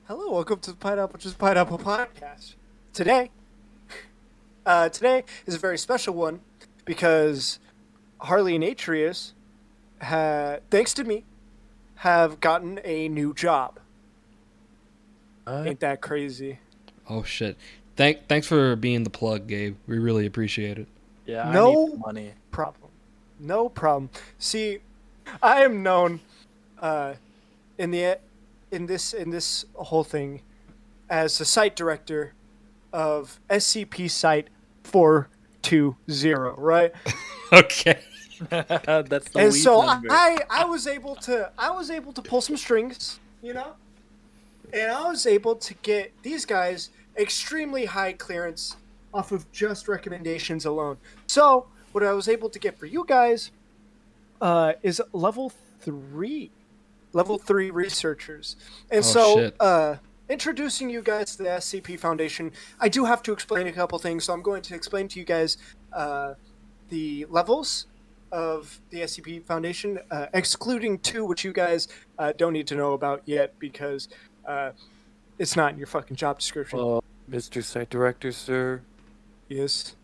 Hello, welcome to the Pineapple Podcast. Today, today is a very special one because Harley and Atrius, thanks to me, have gotten a new job. What? Ain't that crazy? Oh shit. Thanks for being the plug, Gabe. We really appreciate it. Yeah, I need the No money. problem. No problem. See, I am known uh, in the in this whole thing as the site director of SCP Site-420, right? That's the And weed so number. I was able to pull some strings, and I was able to get these guys extremely high clearance off of just recommendations alone. So what I was able to get for you guys is three, level three researchers, and Oh so shit. introducing you guys to the SCP Foundation, I do have to explain a couple things. So I'm going to explain to you guys the levels of the SCP Foundation, excluding two, which you guys don't need to know about yet because uh, it's not in your fucking job description. Mr. Site Director, sir, Yes.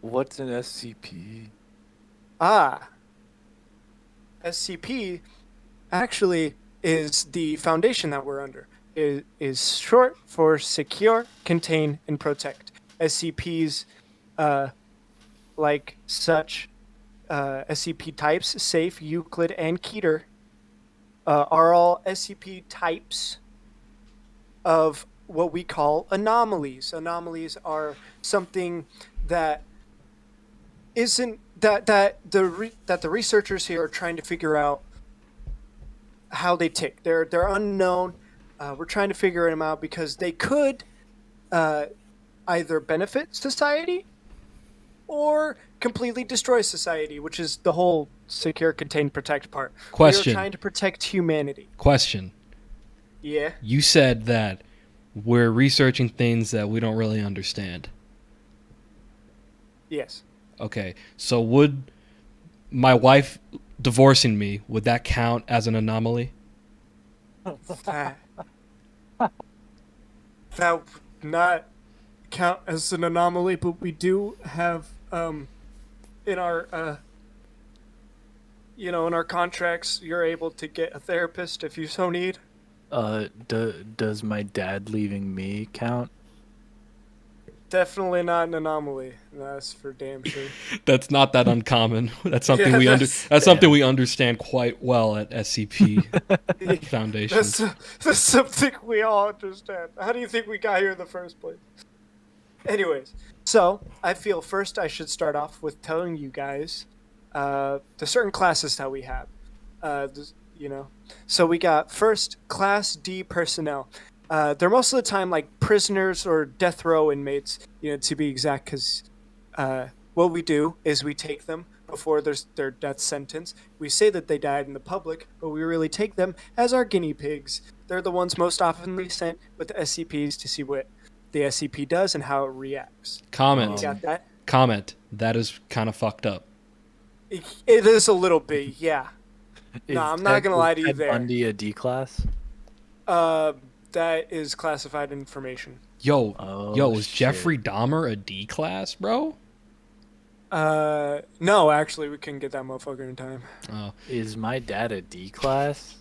what's an SCP? Ah, SCP actually is the foundation that we're under. It is short for Secure, Contain, and Protect. SCPs, like such SCP types, Safe, Euclid, and Keter, are all SCP types of what we call anomalies. Anomalies are something that isn't that the researchers here are trying to figure out how they tick. They're unknown. We're trying to figure them out because they could uh, either benefit society or completely destroy society, which is the whole secure, contain, protect part. We are Question. trying to protect humanity. Question. Yeah. You said that we're researching things that we don't really understand. Yes. Okay. So would my wife divorcing me, would that count as an anomaly? That that would not count as an anomaly, but we do have in our in our contracts, you're able to get a therapist if you so need. Does my dad leaving me count? Definitely not an anomaly. That's for damn sure. That's not that uncommon. That's something Yeah, that's something we understand quite well at SCP that's Foundations. that's something we all understand. How do you think we got here in the first place? Anyways, so I feel first I should start off with telling you guys the certain classes that we have. This, so we got first Class D personnel. They're most of the time like prisoners or death row inmates, to be exact, because what we do is we take them before their death sentence. We say that they died in the public, but we really take them as our guinea pigs. They're the ones most oftenly sent with the SCPs to see what the SCP does and how it reacts. Comment. You got that? Comment. That is kind of fucked up. It is a little bit, yeah. No, I'm not gonna lie to you Ted there. Bundy a D class? That is classified information. Yo, Oh, is shit. Jeffrey Dahmer a D class, bro? No, actually, we couldn't get that motherfucker in time. Oh, Is my dad a D class?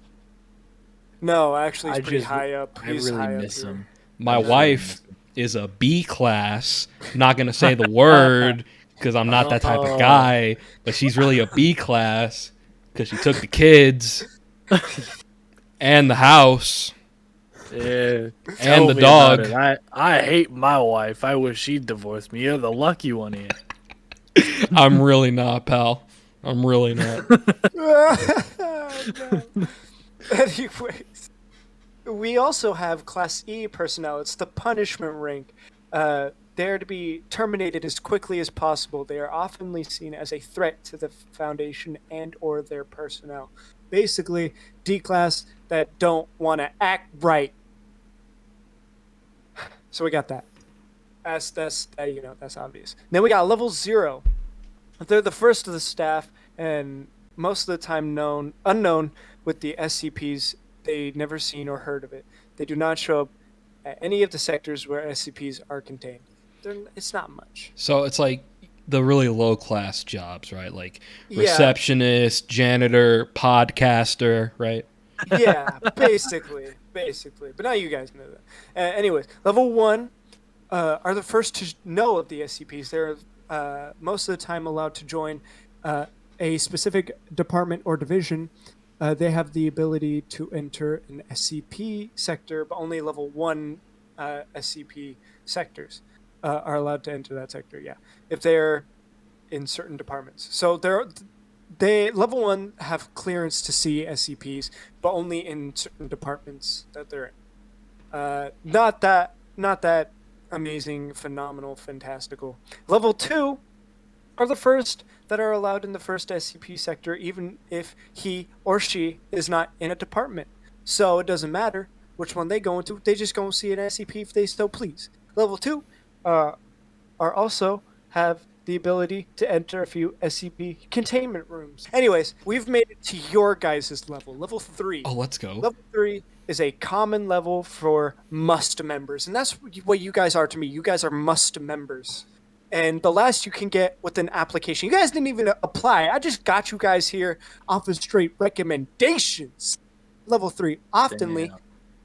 No, actually, he's I pretty just- high up. I He's really high miss up here. him. my Yeah. wife is a B class. Not gonna say the word because I'm not that type of guy, but she's really a B class because she took the kids and the house Yeah, and tell the me about dog. it. I hate my wife. I wish she'd divorce me. You're the lucky one here. I'm really not, pal. I'm really not. No. Anyways, we also have Class E personnel. It's the punishment rank. They are to be terminated as quickly as possible. They are oftenly seen as a threat to the Foundation and/or their personnel. Basically, D class that don't want to act right. So we got that. That's obvious. Then we got level 0. They're the first of the staff, and most of the time unknown with the SCPs. They never seen or heard of it. They do not show up at any of the sectors where SCPs are contained. It's not much. So it's like the really low class jobs, right? Like Yeah. receptionist, janitor, podcaster, right? Yeah, basically. But now you guys know that. Anyways, level 1 are the first to know of the SCPs. They're most of the time allowed to join a specific department or division. They have the ability to enter an SCP sector, but only level 1 SCP sectors are allowed to enter that sector. Yeah, if they're in certain departments. So they level 1 have clearance to see SCPs, but only in certain departments that they're in. Not that amazing, phenomenal, fantastical. Level 2 are the first that are allowed in the first SCP sector, even if he or she is not in a department. So it doesn't matter which one they go into. They just go and see an SCP if they so please. Level 2 are also have the ability to enter a few SCP containment rooms. Anyways, we've made it to your guys' level. Level 3. Oh, let's go. Level 3 is a common level for must members. And that's what you guys are to me. You guys are must members. And the last you can get with an application. You guys didn't even apply. I just got you guys here off of straight recommendations. Level 3 oftenly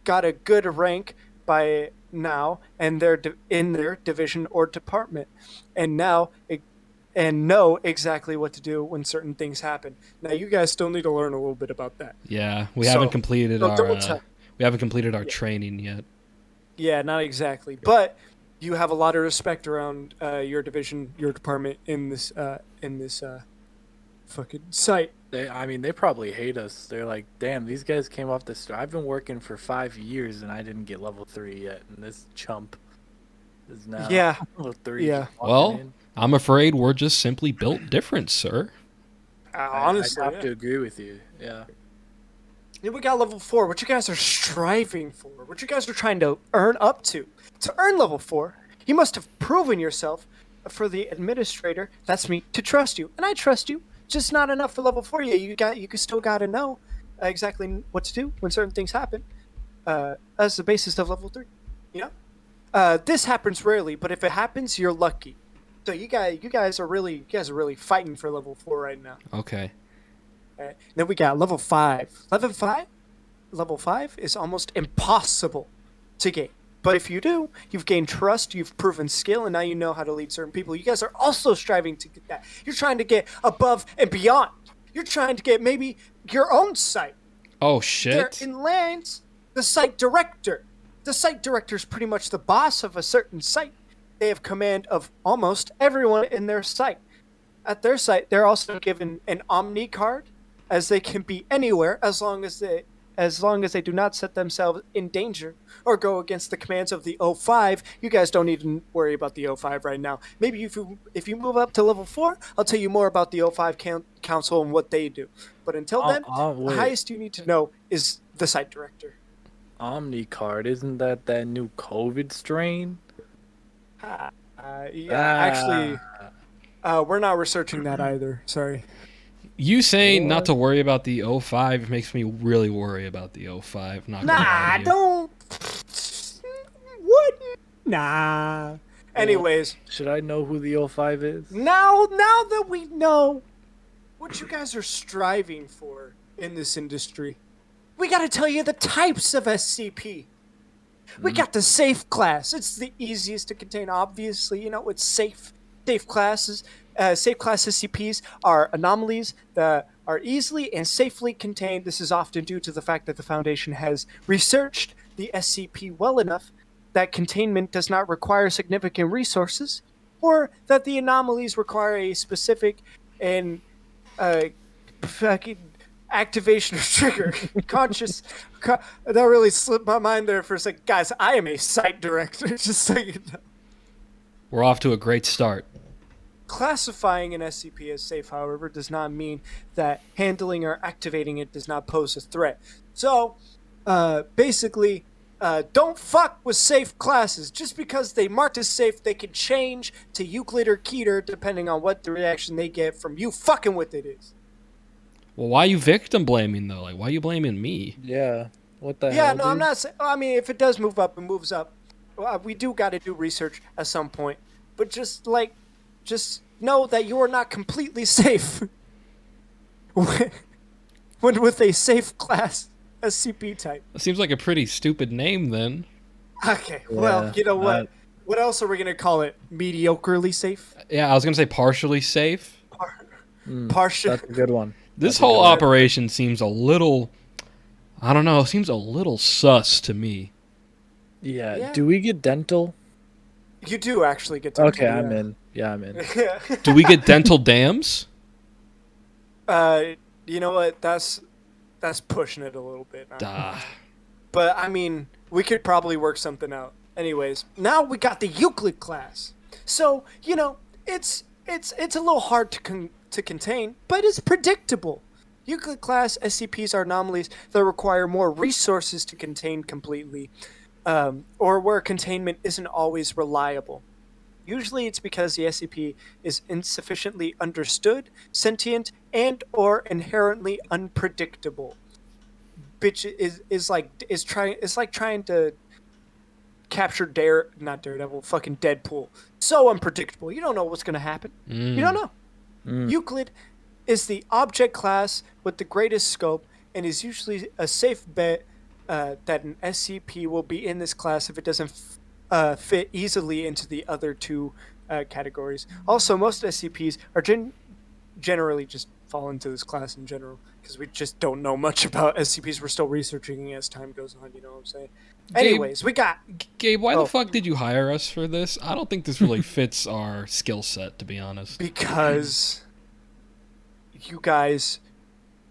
got a good rank by now, and they're in their division or department, and know exactly what to do when certain things happen. Now, you guys still need to learn a little bit about that. Yeah, we haven't completed our training yet. Yeah, not exactly, but you have a lot of respect around your division, your department in this fucking site. They probably hate us. They're like, damn, these guys came off the store. I've been working for 5 years and I didn't get level 3 yet, and this chump is now level 3. Yeah. Well, I'm afraid we're just simply built different, sir. Honestly, I have to agree with you. Yeah. We got level 4. What you guys are striving for, what you guys are trying to earn up to earn level 4, you must have proven yourself for the administrator, that's me, to trust you, and I trust you. Just not enough for level 4 yet. You still got to know exactly what to do when certain things happen. As the basis of level 3, you know. This happens rarely, but if it happens, you're lucky. So you guys are really fighting for level 4 right now. Okay. Then we got level 5. Level 5 is almost impossible to gain. But if you do, you've gained trust, you've proven skill, and now you know how to lead certain people. You guys are also striving to get that. You're trying to get above and beyond. You're trying to get maybe your own site. Oh, shit. There in lands, the site director. The site director is pretty much the boss of a certain site. They have command of almost everyone in their site. At their site, they're also given an Omni card, as they can be anywhere as long as they do not set themselves in danger or go against the commands of the O5. You guys don't need to worry about the O5 right now. Maybe if you move up to level 4, I'll tell you more about the O5 council and what they do. But until then, the highest you need to know is the site director. Omni card, isn't that new COVID strain? Actually, we're not researching that either. Sorry. You saying not to worry about the O5 makes me really worry about the O5. Don't. What? Nah. Anyways. Should I know who the O5 is? Now that we know what you guys are striving for in this industry, we gotta tell you the types of SCP. We got the safe class. It's the easiest to contain, obviously. It's safe. Safe classes. Safe class SCPs are anomalies that are easily and safely contained. This is often due to the fact that the Foundation has researched the SCP well enough that containment does not require significant resources, or that the anomalies require a specific and fucking activation of trigger. That really slipped my mind there for a second. Guys, I am a site director, just so you know. We're off to a great start. Classifying an SCP as safe, however, does not mean that handling or activating it does not pose a threat. So, basically, don't fuck with safe classes. Just because they marked as safe, they can change to Euclid or Keter depending on what the reaction they get from you fucking with it is. Well, why are you victim blaming, though? Like, why are you blaming me? Yeah. What the Yeah, hell? no, I'm dude? not saying. I mean, if it does move up, it moves up. We do got to do research at some point, but just know that you are not completely safe when with a safe class SCP type. That seems like a pretty stupid name then. Okay, well, Yeah, you know what? What else are we gonna call it? Mediocrely safe? Yeah, I was gonna say partially safe. Partial. That's a good one. This That's a whole good one. operation seems a little, I don't know, seems a little sus to me. Yeah. Yeah. Do we get dental? You do actually get to. Okay, I'm in. Yeah, I'm in. Do we get dental dams? You know what? That's pushing it a little bit. Duh. But I mean, we could probably work something out. Anyways, now we got the Euclid class. So you know, it's a little hard to contain, but it's predictable. Euclid class SCPs are anomalies that require more resources to contain completely, or where containment isn't always reliable. Usually it's because the SCP is insufficiently understood, sentient, and or inherently unpredictable. Bitch is like trying to capture not Daredevil, fucking Deadpool. So unpredictable. You don't know what's gonna happen. You don't know. Euclid is the object class with the greatest scope and is usually a safe bet that an SCP will be in this class if it doesn't fit easily into the other two categories. Also, most SCPs are generally just fall into this class in general because we just don't know much about SCPs. We're still researching as time goes on. You know what I'm saying? Anyways, we got Gabe, why the fuck did you hire us for this? I don't think this really fits our skill set, to be honest. because you guys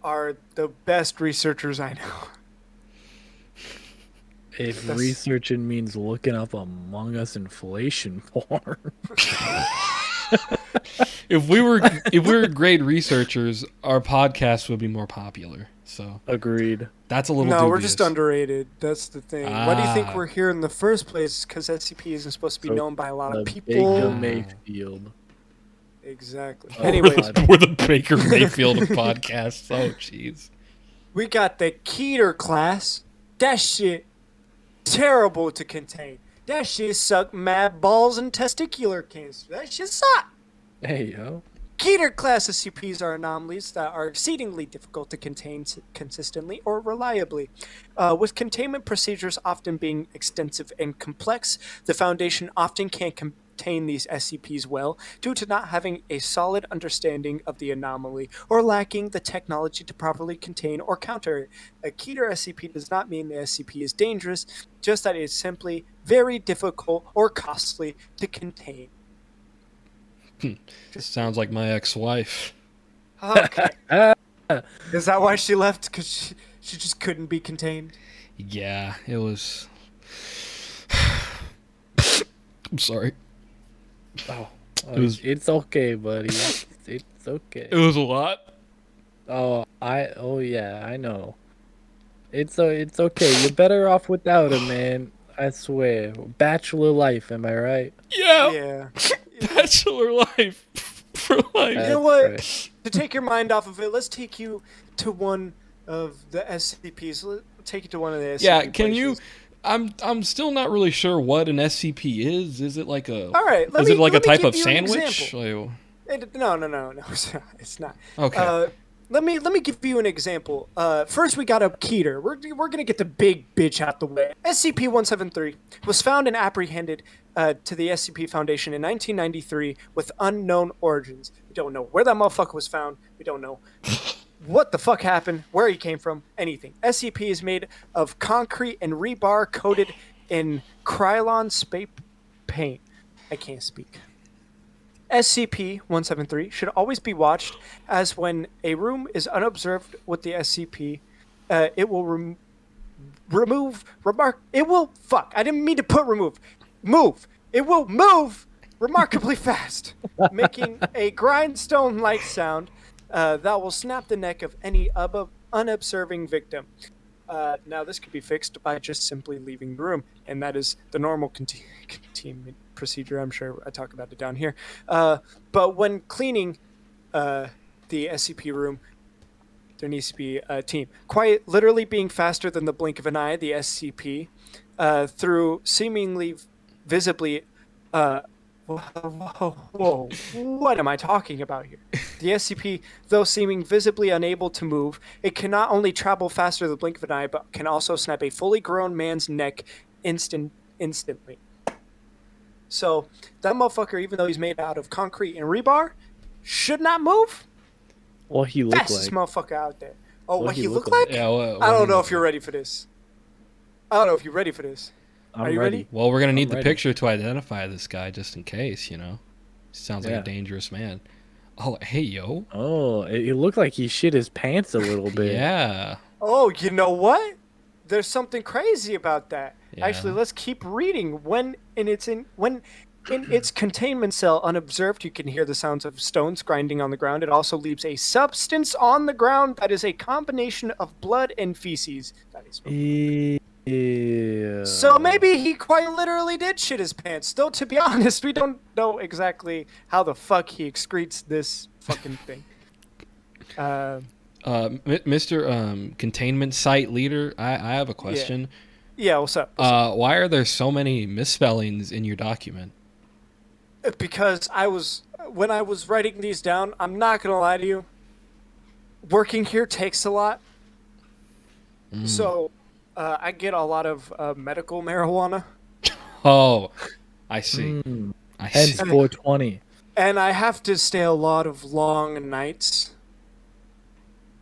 are the best researchers I know. If researching means looking up Among Us inflation porn. If we were great researchers, our podcast would be more popular. So Agreed. that's a little No, dubious. we're just underrated. That's the thing. Why do you think Ah. we're here in the first place? Because SCP isn't supposed to be So, known by a lot of Baker people. Mayfield. Exactly. Oh, Anyways, we're the Baker Mayfield of podcasts. Oh, jeez. we got the Keter class. That shit terrible to contain. That shit suck mad balls and testicular cancer. That shit suck. Hey, yo. Keter class SCPs are anomalies that are exceedingly difficult to contain consistently or reliably. With containment procedures often being extensive and complex, the Foundation often can't contain these SCPs well due to not having a solid understanding of the anomaly or lacking the technology to properly contain or counter it. A Keter SCP does not mean the SCP is dangerous, just that it is simply very difficult or costly to contain. Sounds like my ex-wife. Okay. Is that why she left? Because she just couldn't be contained? Yeah, it was. I'm sorry. Oh, was- it's okay, buddy. It's okay. It was a lot. Oh yeah, I know. It's okay. You're better off without him, man. I swear. Bachelor life, am I right? Yeah. Yeah. Bachelor life for life. You know That's what? right. To take your mind off of it, let's take you to one of the SCPs. Let's take you to one of the SCP Yeah, can you? places. I'm still not really sure what an SCP is. Is it like a? All right. Is it like a let me type give of you an sandwich? example. Like, No. It's not. okay. Let me give you an example. First, we got a Keter. We're gonna get the big bitch out the way. SCP-173 was found and apprehended to the SCP Foundation in 1993 with unknown origins. We don't know where that motherfucker was found. We don't know what the fuck happened, where he came from, anything. SCP is made of concrete and rebar coated in Krylon spray paint. I can't speak. SCP-173 should always be watched, as when a room is unobserved with the SCP, it will I didn't mean to put move. It will move remarkably fast, making a grindstone-like sound that will snap the neck of any unobserving victim. Now, this could be fixed by just simply leaving the room, and that is the normal containment procedure. I'm sure I talk about it down here. But when cleaning the SCP room, There needs to be a team. Quite literally being faster than the blink of an eye, the SCP, through seemingly visibly. Whoa, what am I talking about here? The SCP, though seeming visibly unable to move, it can not only travel faster than the blink of an eye, but can also snap a fully grown man's neck instantly. So that motherfucker, even though he's made out of concrete and rebar, should not move. What he look Fastest like? motherfucker out there. Oh, what he look like? like? Yeah, I don't know if you're ready for this. I don't know if you're ready for this. I'm Are you ready? Well, we're gonna need the ready. picture to identify this guy, just in case. Sounds like Yeah. a dangerous man. Oh, hey, yo. Oh, it looked like he shit his pants a little bit. Yeah. Oh, you know what? There's something crazy about that. Yeah. Actually, let's keep reading. When in its containment cell, unobserved, you can hear the sounds of stones grinding on the ground. It also leaves a substance on the ground that is a combination of blood and feces. That is. Ew. So maybe he quite literally did shit his pants. Though, to be honest, we don't know exactly how the fuck he excretes this fucking thing. Mr. Containment Site Leader, I have a question. Yeah, what's up? Why are there so many misspellings in your document? Because when I was writing these down, I'm not gonna lie to you. Working here takes a lot. So, I get a lot of medical marijuana. Oh, I see. I Hence see. 420. And I have to stay a lot of long nights.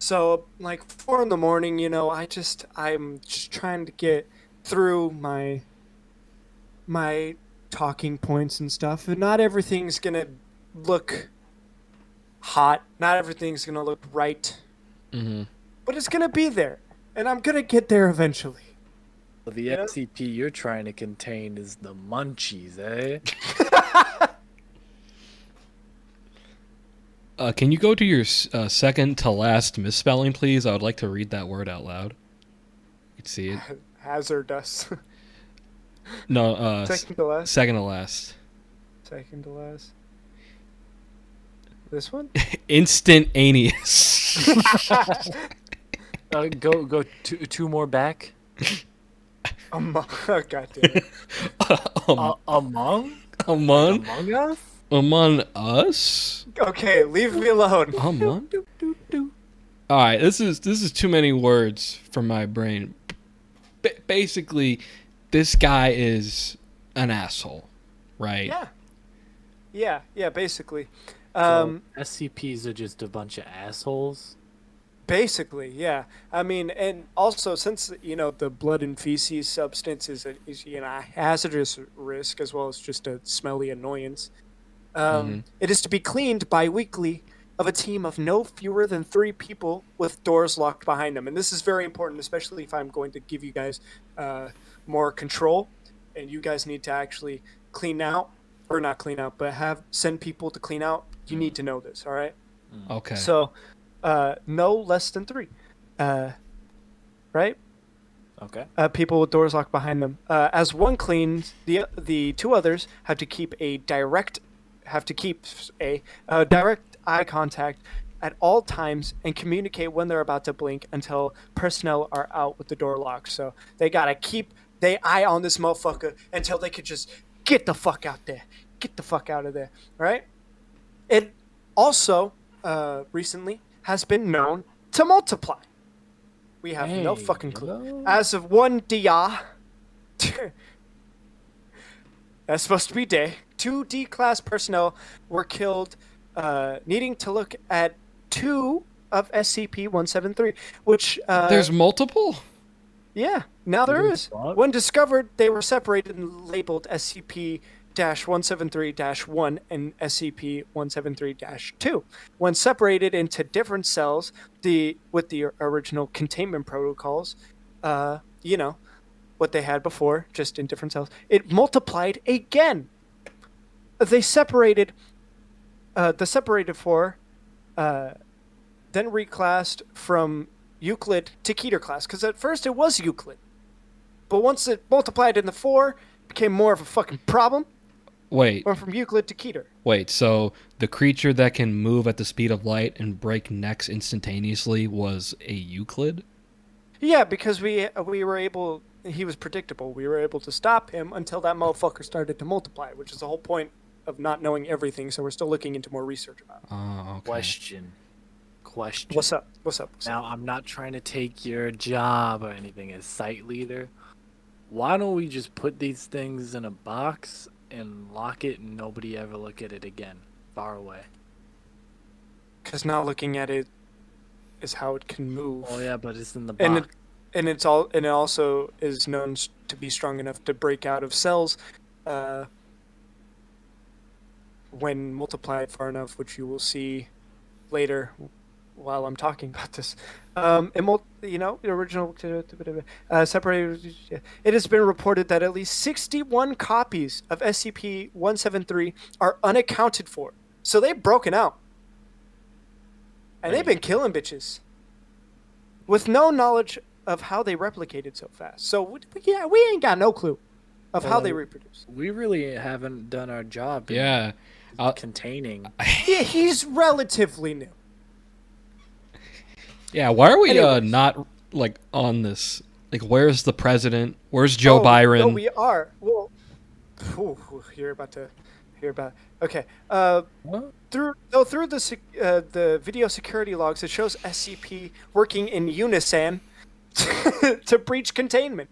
So, like 4 in the morning, I'm just trying to get through my talking points and stuff. And not everything's gonna look hot. Not everything's gonna look right. Mm-hmm. But it's gonna be there, and I'm gonna get there eventually. So the SCP you're trying to contain is the munchies, eh? Can you go to your second to last misspelling, please? I would like to read that word out loud. You can see it. Hazardous. No, Second to last. second to last. Second to last. This one? Instantaneous. Go two more back. God damn it. Among us? Among us? Okay, leave me alone. Among? All right, this is too many words for my brain. Basically, this guy is an asshole, right? Yeah, basically. So SCPs are just a bunch of assholes. Basically, yeah. I mean, and also since the blood and feces substance is a hazardous risk as well as just a smelly annoyance. It is to be cleaned bi-weekly of a team of no fewer than 3 people with doors locked behind them. And this is very important, especially if I'm going to give you guys more control, and you guys need to actually clean out, or not clean out, but send people to clean out. You need to know this, all right? Okay. So, no less than 3, right? Okay. People with doors locked behind them. As one cleans, the 2 others have to keep direct eye contact at all times and communicate when they're about to blink until personnel are out with the door locked. So they gotta keep their eye on this motherfucker until they could just get the fuck out there. Get the fuck out of there. Right? It also recently has been known to multiply. We have no fucking clue. As of 1 dia, that's supposed to be day, 2 D-class personnel were killed, needing to look at 2 of SCP-173, which... There's multiple? Yeah, now there is. When discovered, they were separated and labeled SCP-173-1 and SCP-173-2. When separated into different cells, with the original containment protocols, what they had before, just in different cells, it multiplied again. They separated, the separated 4, then reclassed from Euclid to Keter class, because at first it was Euclid. But once it multiplied in the 4, it became more of a fucking problem. Wait, Went from Euclid to Keter. wait. So the creature that can move at the speed of light and break necks instantaneously was a Euclid? Yeah, because we were able. He was predictable. We were able to stop him until that motherfucker started to multiply, which is the whole point of not knowing everything. So we're still looking into more research about it. Oh, okay. Question. What's up? What's up? Now, I'm not trying to take your job or anything as site leader. Why don't we just put these things in a box and lock it and nobody ever look at it again, far away? Because not looking at it is how it can move. Oh yeah, but it's in the And box. it also is known to be strong enough to break out of cells when multiplied far enough, which you will see later while I'm talking about this. The original separated. It has been reported that at least 61 copies of SCP-173 are unaccounted for. So they've broken out. And they've been killing bitches. With no knowledge of how they replicated so fast. So, we ain't got no clue of how they reproduce. We really haven't done our job. Yeah. Containing. Yeah, he's relatively new. Yeah, why are we Anyways. not like on this? Like, where's the president? Where's Joe Byron? No, we are. Well, you're about to hear about. Okay. What? Through the video security logs, it shows SCP working in unison to breach containment.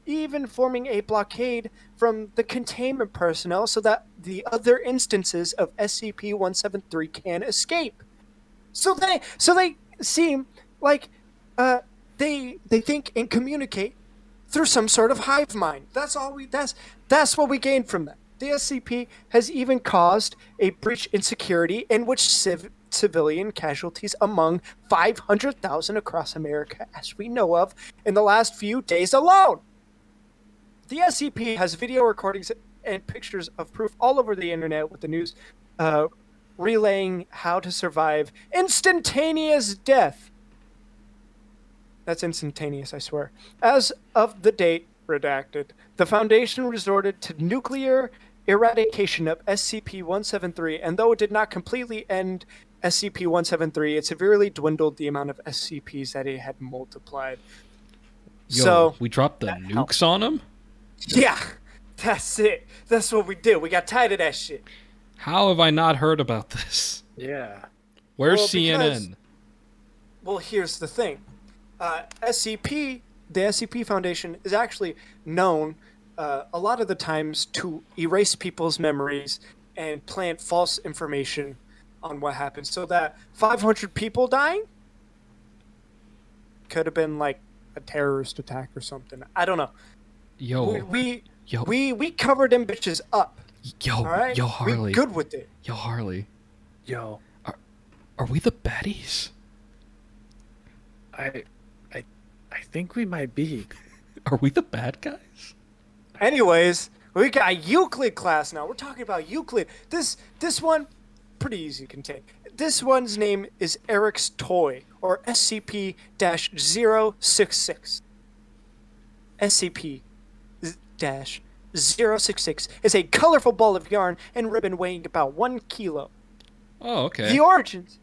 Even forming a blockade from the containment personnel so that the other instances of SCP-173 can escape. So they seem like they think and communicate through some sort of hive mind. That's what we gained from that. The SCP has even caused a breach in security in which civilian casualties among 500,000 across America, as we know of, in the last few days alone. The SCP has video recordings and pictures of proof all over the internet with the news relaying how to survive instantaneous death. That's instantaneous, I swear. As of the date redacted, the Foundation resorted to nuclear eradication of SCP-173, and though it did not completely end SCP-173, it severely dwindled the amount of SCPs that it had multiplied. Yo, So we dropped the nukes on him? yeah, that's it. That's what we did. We got tired of that shit. How have I not heard about this? Yeah. Where's Well, CNN? Well, here's the thing. The SCP Foundation is actually known a lot of the times to erase people's memories and plant false information on what happened. So that 500 people dying could have been like a terrorist attack or something. I don't know. Yo, We yo, covered them bitches up. yo, All right, yo, Harley. We good with it. Yo, Harley. Yo, Are we the baddies? I think we might be. Are we the bad guys? Anyways, we got Euclid class now. We're talking about Euclid. This one, pretty easy to contain. This one's name is Eric's Toy, or SCP-066. SCP-066 is a colorful ball of yarn and ribbon weighing about 1 kilo. Oh, okay. The origins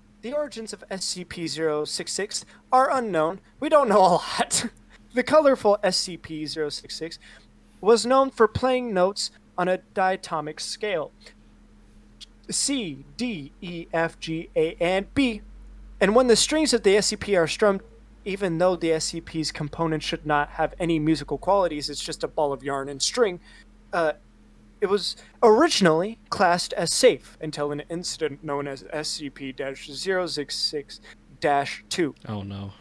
of SCP-066 are unknown. We don't know a lot. The colorful SCP-066 was known for playing notes on a diatomic scale. C, D, E, F, G, A, and B. And when the strings of the SCP are strummed, even though the SCP's components should not have any musical qualities, it's just a ball of yarn and string, it was originally classed as safe until an incident known as SCP-066-2. Oh, no.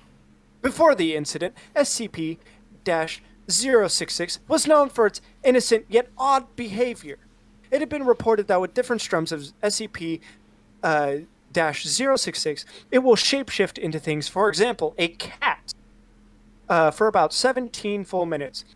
Before the incident, SCP-066 was known for its innocent yet odd behavior. It had been reported that with different strums of SCP-066, it will shapeshift into things. For example, a cat for about 17 full minutes.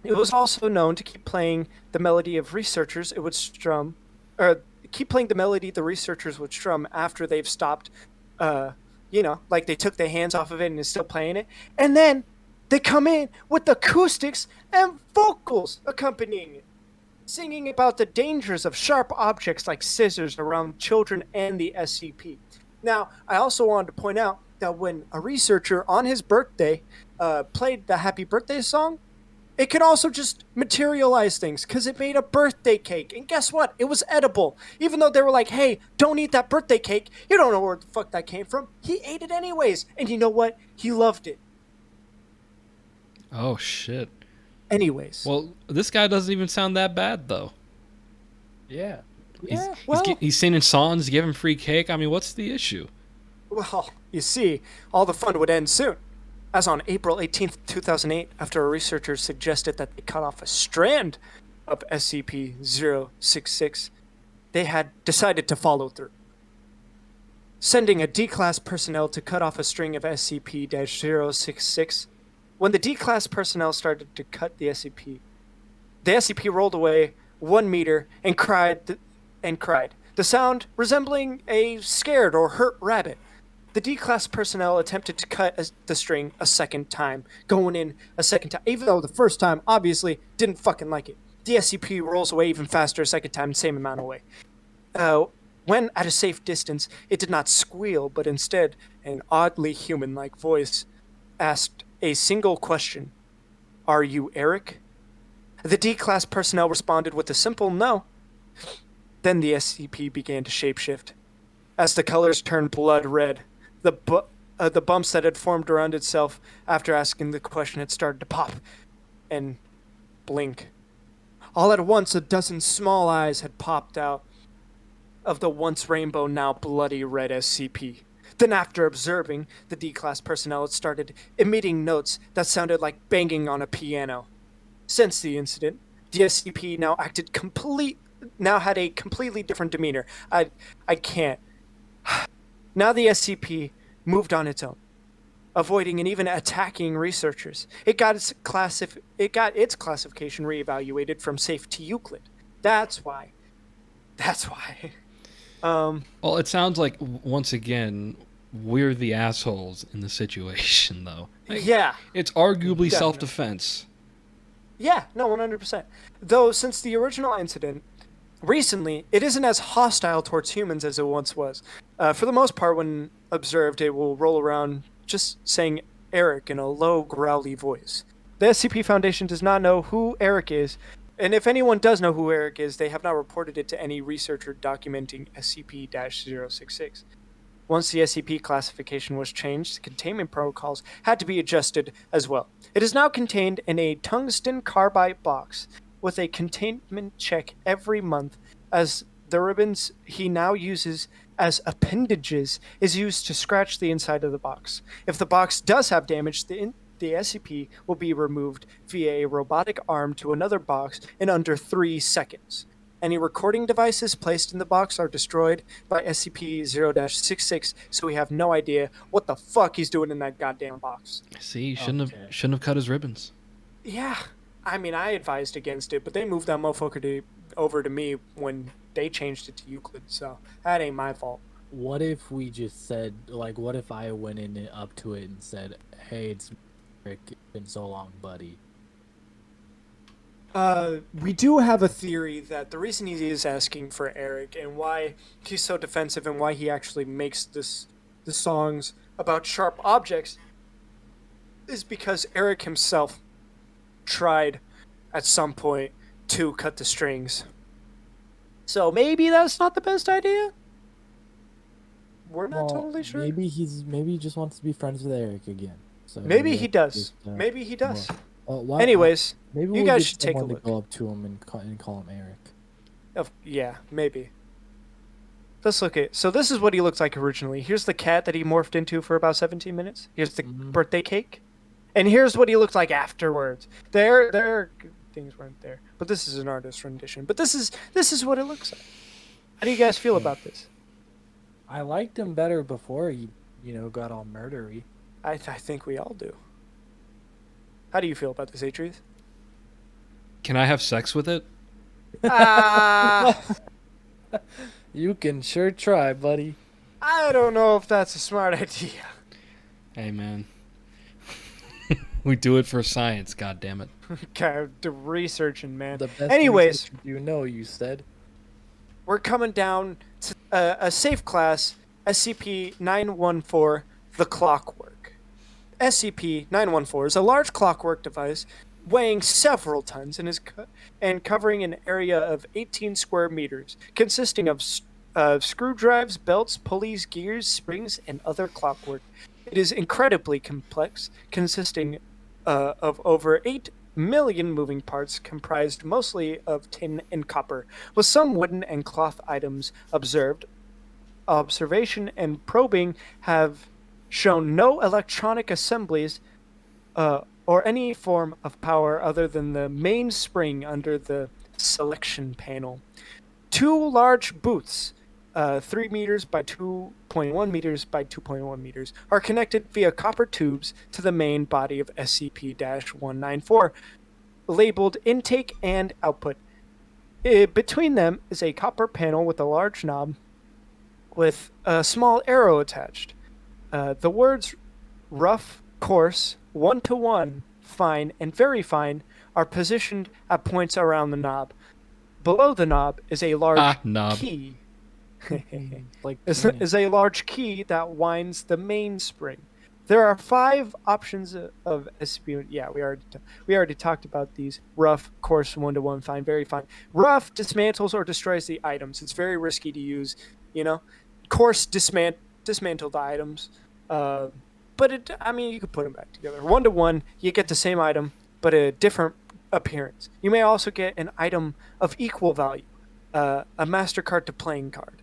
It was also known to keep playing the melody of researchers it would strum, or keep playing the melody the researchers would strum after they've stopped, like they took their hands off of it and is still playing it. And then they come in with acoustics and vocals accompanying it. singing about the dangers of sharp objects like scissors around children and the SCP. Now, I also wanted to point out that when a researcher on his birthday played the Happy Birthday song, it can also just materialize things because it made a birthday cake. And guess what? It was edible. Even though they were like, hey, don't eat that birthday cake. You don't know where the fuck that came from. He ate it anyways. And you know what? He loved it. Oh, shit. Anyways. Well, this guy doesn't even sound that bad, though. Yeah. He's singing songs, giving free cake. I mean, what's the issue? Well, you see, all the fun would end soon. As on April 18th, 2008, after a researcher suggested that they cut off a strand of SCP-066, they had decided to follow through. Sending a D-Class personnel to cut off a string of SCP-066, when the D-Class personnel started to cut the SCP rolled away 1 meter and cried, the sound resembling a scared or hurt rabbit. The D-Class personnel attempted to cut the string a second time, going in a second time, even though the first time, obviously, didn't fucking like it. The SCP rolls away even faster a second time, same amount of way. When at a safe distance, it did not squeal, but instead, an oddly human-like voice asked a single question. Are you Eric? The D-Class personnel responded with a simple no. Then the SCP began to shapeshift. As the colors turned blood red, the bumps that had formed around itself after asking the question had started to pop and blink. All at once, a dozen small eyes had popped out of the once rainbow, now bloody red SCP. Then after observing, the D-Class personnel had started emitting notes that sounded like banging on a piano. Since the incident, the SCP now had a completely different demeanor. I can't. Now the SCP moved on its own, avoiding and even attacking researchers. It got its classification reevaluated from safe to Euclid. That's why. Well, it sounds like, once again, we're the assholes in the situation, though. Yeah. It's arguably Definitely. self-defense. Yeah, no, 100%. Though, since the original incident, recently, it isn't as hostile towards humans as it once was. For the most part, when observed, it will roll around just saying Eric in a low, growly voice. The SCP Foundation does not know who Eric is, and if anyone does know who Eric is, they have not reported it to any researcher documenting SCP-066. Once the SCP classification was changed, the containment protocols had to be adjusted as well. It is now contained in a tungsten carbide box with a containment check every month, as the ribbons he now uses as appendages is used to scratch the inside of the box. If the box does have damage, the SCP will be removed via a robotic arm to another box in under 3 seconds. Any recording devices placed in the box are destroyed by SCP-0-66, so we have no idea what the fuck he's doing in that goddamn box. See, shouldn't have cut his ribbons. Yeah, I mean, I advised against it, but they moved that motherfucker over to me when they changed it to Euclid, so that ain't my fault. What if we just said, like, what if I went in up to it and said, hey, it's Rick, it's been so long, buddy. We do have a theory that the reason he is asking for Eric and why he's so defensive and why he actually makes the songs about sharp objects is because Eric himself tried at some point to cut the strings. So maybe that's not the best idea? We're not totally sure. Maybe he just wants to be friends with Eric again. So maybe he does. Maybe he does. Well, anyways, maybe you guys should take a look. To go up to him and call him Eric. Yeah, maybe. Let's look at. So this is what he looked like originally. Here's the cat that he morphed into for about 17 minutes. Here's the birthday cake, and here's what he looked like afterwards. There, things weren't there, but this is an artist rendition. But this is what it looks like. How do you guys feel about this? I liked him better before he, got all murdery. I think we all do. How do you feel about this, Atrius? Can I have sex with it? You can sure try, buddy. I don't know if that's a smart idea. Hey, man. We do it for science, god damn it. Okay, the researching, man. The best Anyways, researcher you know, you said. we're coming down to a safe class, SCP-914, the Clockwork. SCP-914 is a large clockwork device weighing several tons and and covering an area of 18 square meters, consisting of screwdrives, belts, pulleys, gears, springs, and other clockwork. It is incredibly complex, consisting of over 8 million moving parts comprised mostly of tin and copper, with some wooden and cloth items observed. Observation and probing have shown no electronic assemblies or any form of power other than the main spring under the selection panel. Two large booths, 3 meters by 2.1 meters by 2.1 meters, are connected via copper tubes to the main body of SCP-194, labeled intake and output. Between them is a copper panel with a large knob with a small arrow attached. The words rough, coarse, 1-to-1, fine, and very fine are positioned at points around the knob. Below the knob is a large knob. key. Like is a large key that winds the mainspring. There are 5 options of SCP. Yeah, we already talked about these. Rough, coarse, 1-to-1, fine, very fine. Rough dismantles or destroys the items. It's very risky to use. Coarse dismantle the items. But you could put them back together. 1-to-1, you get the same item, but a different appearance. You may also get an item of equal value, a MasterCard to playing card.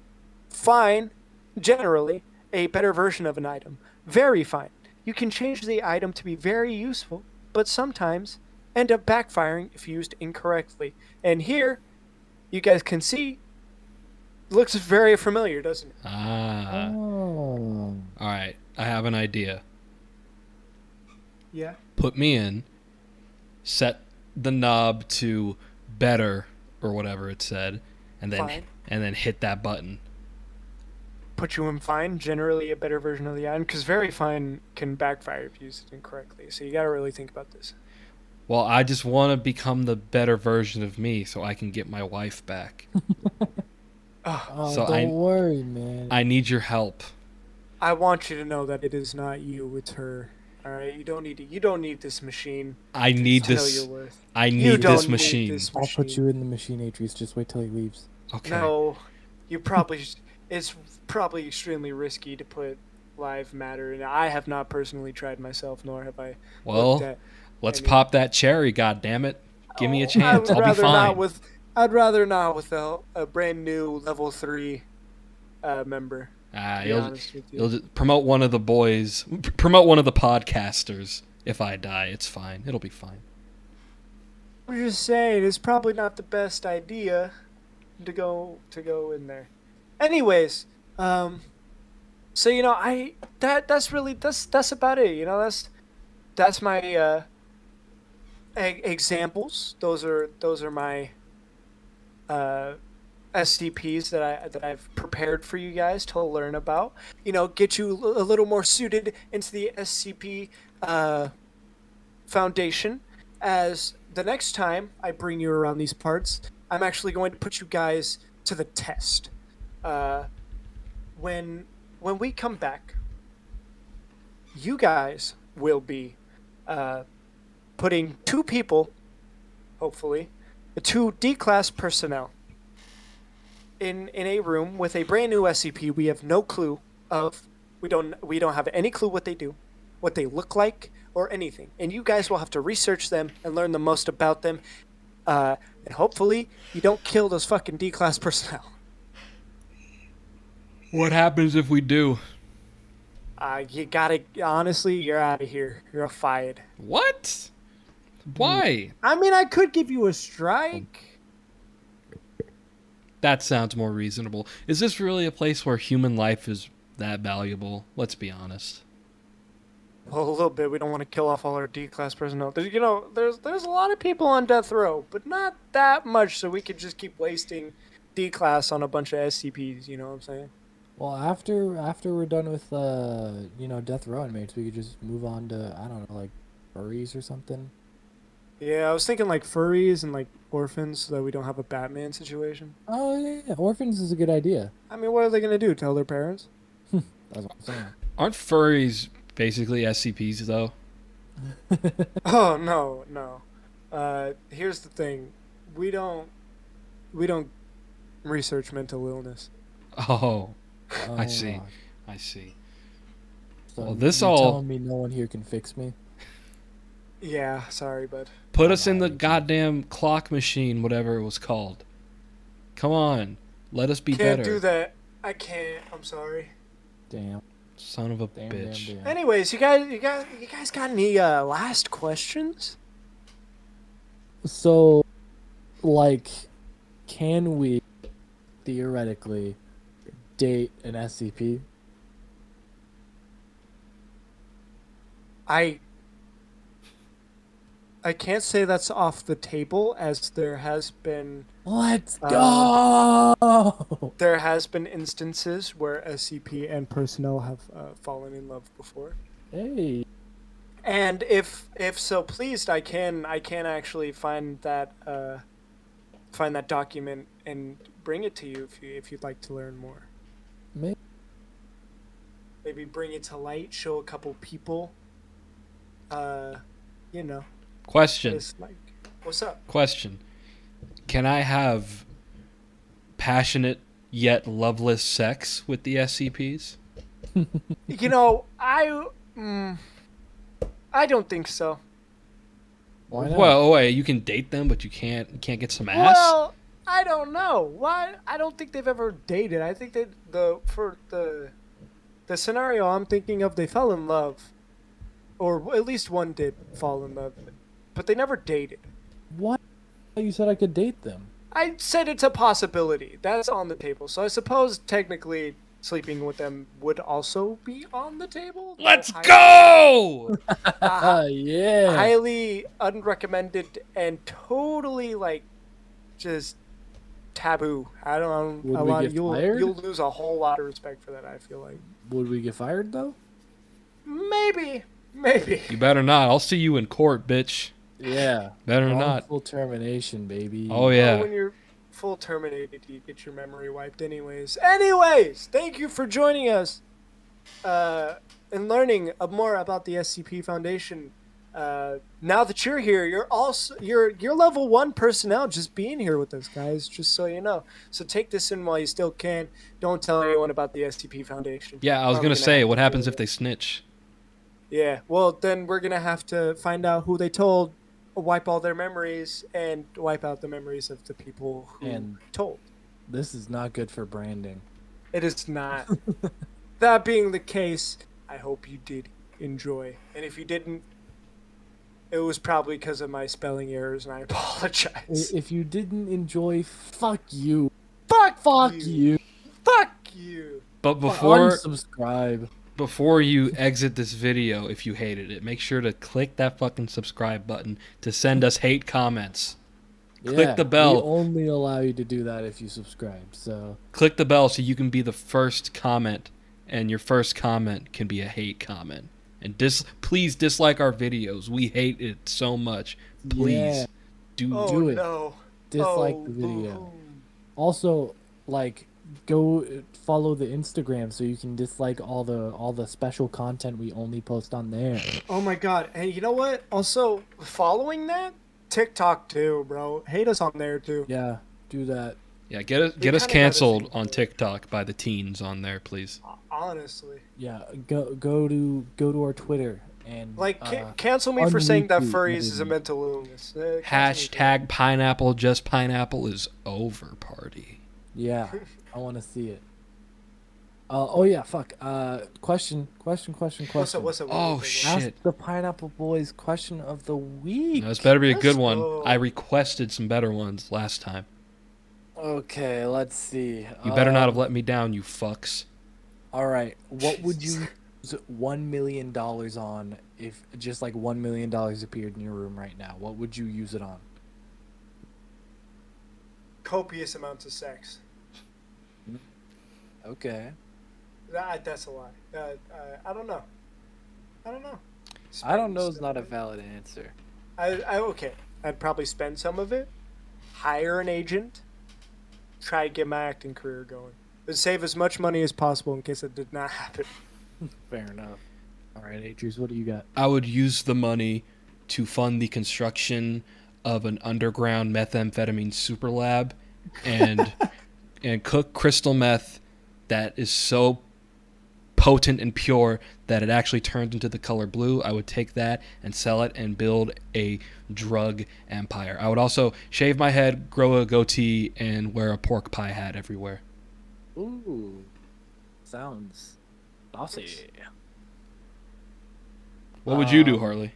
Fine, generally, a better version of an item. Very fine. You can change the item to be very useful, but sometimes end up backfiring if used incorrectly. And here, you guys can see, looks very familiar, doesn't it? All right, I have an idea. Yeah. Put me in, set the knob to better or whatever it said, and then hit that button. Put you in fine, generally a better version of the item, because very fine can backfire if used incorrectly. So you got to really think about this. Well, I just want to become the better version of me so I can get my wife back. Don't worry, man. I need your help. I want you to know that it is not you, it's her. All right, you don't need this machine. I need this. Know your worth. I need this machine. I'll put you in the machine, Atrius. Just wait till he leaves. Okay. No, it's probably extremely risky to put live matter in. I have not personally tried myself, nor have I. Well, let's pop that cherry. God damn it! Give me a chance. I'll be fine. I'd rather not with a brand new level 3 member. You'll just promote one of the boys. Promote one of the podcasters. If I die, it's fine. It'll be fine. I'm just saying, it's probably not the best idea to go in there. Anyways, so that's about it. That's my examples. Those are my SCPs that I've prepared for you guys to learn about. Get you a little more suited into the SCP Foundation. As the next time I bring you around these parts, I'm actually going to put you guys to the test. When we come back, you guys will be putting 2 people, hopefully, 2 D-class personnel, in a room with a brand new SCP. We have no clue of. We don't have any clue what they do, what they look like, or anything. And you guys will have to research them and learn the most about them. And hopefully, you don't kill those fucking D-class personnel. What happens if we do? Honestly, you're out of here. You're fired. What? Why? I could give you a strike. That sounds more reasonable. Is this really a place where human life is that valuable? Let's be honest. Well, a little bit. We don't want to kill off all our D-class personnel. There's a lot of people on death row, but not that much, so we could just keep wasting D-class on a bunch of SCPs. You know what I'm saying? Well, after we're done with death row inmates, we could just move on to, I don't know, like furries or something. Yeah, I was thinking like furries and like orphans, so that we don't have a Batman situation. Oh yeah, orphans is a good idea. I mean, what are they gonna do? Tell their parents? That's what I'm saying. Aren't furries basically SCPs though? Oh no, no. Here's the thing, we don't research mental illness. Oh, I Oh, see. I see. So Well, this you're all- telling me no one here can fix me? Yeah, sorry, bud. Put us in the goddamn clock machine, whatever it was called. Come on, let us be Can't better. do that. I can't. I'm sorry. Damn. Son of a Damn, bitch. damn, damn. Anyways, you guys got any last questions? So, like, can we theoretically date an SCP? I can't say that's off the table, as there has been Let's go! there has been instances where SCP and personnel have fallen in love before. Hey, And if so pleased, I can actually find that document and bring it to you if you'd like to learn more. Maybe bring it to light, show a couple people. You know. Question. Just like, what's up? Question. Can I have passionate yet loveless sex with the SCPs? You know, I don't think so. why not? Well, wait, you can date them, but you can't get some ass? Well, I don't know. Why? I don't think they've ever dated. I think that the scenario I'm thinking of, they fell in love, or at least one did fall in love, but they never dated. What? You said I could date them. I said it's a possibility. That's on the table. So I suppose technically sleeping with them would also be on the table. Let's Though go! Yeah. highly unrecommended and totally like just taboo. I don't. Would a we lot. get fired? You'll lose a whole lot of respect for that. I feel like Would we get fired though? maybe. You better not. I'll see you in court, bitch. Yeah. Better not. Full termination, baby. Oh, Well, yeah. when you're full terminated, you get your memory wiped anyways. Anyways, thank you for joining us and learning more about the SCP Foundation. Now that you're here, you're level 1 personnel just being here with us, guys, just so you know. So take this in while you still can. Don't tell anyone about the SCP Foundation. Yeah, I was Probably going to say, have what to happens do if they snitch? Yeah, well, then we're going to have to find out who they told, wipe all their memories, and wipe out the memories of the people who And- told. This is not good for branding. It is not. That being the case, I hope you did enjoy. And if you didn't, it was probably because of my spelling errors, and I apologize. If you didn't enjoy, fuck you. Fuck you. Fuck you! But before Unsubscribe. you exit this video, if you hated it, make sure to click that fucking subscribe button to send us hate comments. Click the bell. We only allow you to do that if you subscribe. So Click the bell so you can be the first comment, and your first comment can be a hate comment. And please dislike our videos. We hate it so much. Please Yeah. Oh, Do it. no. Dislike Oh, the video. boom. Also, like, go follow the Instagram so you can dislike all the special content we only post on there. Oh my god. And you know what? Also, following that, TikTok too, bro. Hate us on there too. Yeah, do that. Yeah, get us kinda gotta canceled think on about it. TikTok by the teens on there, please. Honestly. Yeah, go to our Twitter and Like, cancel me for saying that unretweet, furries is a maybe. mental illness. Cancel me for Hashtag pineapple, just pineapple is over party. Yeah, I want to see it. Oh yeah, fuck. Question. What's up? Oh, Ask shit. the Pineapple Boys question of the week. No, this better be a Let's good one. go. I requested some better ones last time. Okay, let's see. You better not have let me down, you fucks. All right, what would you use $1 million on if just like $1 million appeared in your room right now? What would you use it on? Copious amounts of sex. Okay. That's a lie. I don't know. I don't know spend is not a some of it. valid answer. Okay. I'd probably spend some of it, hire an agent, try to get my acting career going. But save as much money as possible in case it did not happen. Fair enough. All right, Atrius, what do you got? I would use the money to fund the construction of an underground methamphetamine super lab and and cook crystal meth that is so potent and pure that it actually turns into the color blue. I would take that and sell it and build a drug empire. I would also shave my head, grow a goatee, and wear a pork pie hat everywhere. Ooh, sounds saucy. What would you do, Harley?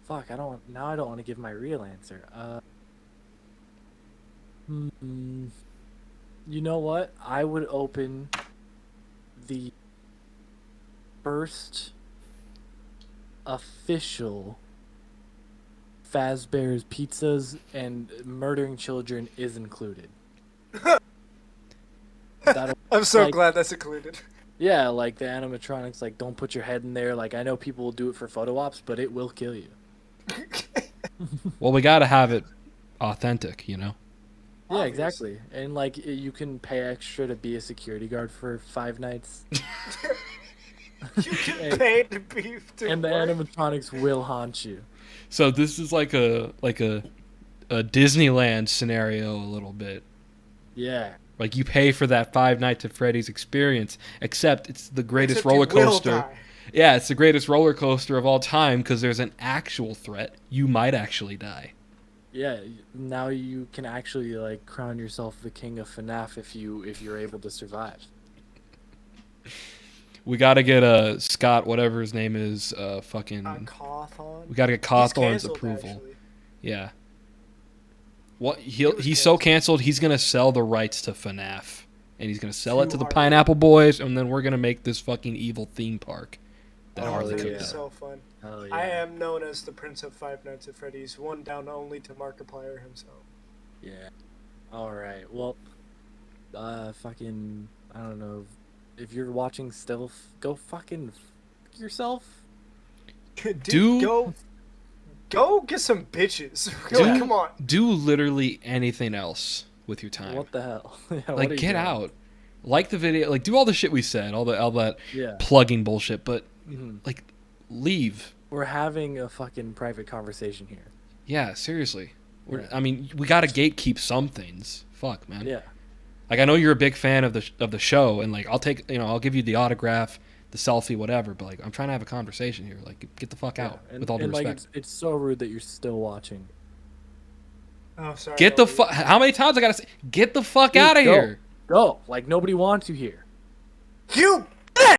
Fuck, I don't want to give my real answer. You know what? I would open the first official Fazbear's Pizzas and murdering children is included. I'm so like- glad that's included. Yeah, like the animatronics, like don't put your head in there. Like I know people will do it for photo ops, but it will kill you. Well, we got to have it authentic, you know? Yeah, Obvious. exactly. And like you can pay extra to be a security guard for 5 nights, You can pay to be to and the work. animatronics will haunt you. So this is like a Disneyland scenario a little bit. Yeah. Like you pay for that 5 Nights at Freddy's experience, except it's the greatest Except you roller will coaster. die. Yeah, it's the greatest roller coaster of all time because there's an actual threat. You might actually die. Yeah, now you can actually like crown yourself the king of FNAF if you're able to survive. We got to get Scott, whatever his name is, fucking. Cawthon. We got to get He's Cawthorn's canceled, approval. actually. Yeah. What He was he's so canceled. canceled. He's gonna sell the rights to FNAF, and he's gonna sell it To to the Harley. Pineapple Boys, and then we're gonna make this fucking evil theme park that Oh, Harley that'd cooked be up. so fun. Hell yeah. I am known as the Prince of Five Nights at Freddy's, one down only to Markiplier himself. Yeah. All right. Well, fucking I don't know. If you're watching still, go fucking f yourself. Dude, Do- go get some bitches. Do- Come on. Do literally anything else with your time. What the hell? Yeah, what are Like you get doing? out, like the video, like do all the shit we said, all that Yeah. plugging bullshit, but Mhm. like leave. We're having a fucking private conversation here. Yeah, seriously. Yeah. I mean, we gotta gatekeep some things. Fuck, man. Yeah. Like I know you're a big fan of the show, and like I'll give you the autograph, the selfie, whatever. But like I'm trying to have a conversation here. Like get the fuck out And, with all due and, like, respect. it's so rude that you're still watching. Oh, sorry. Get the Elliot. fuck. How many times I gotta say? Get the fuck Dude, out of go. here. Go. Like nobody wants you here. You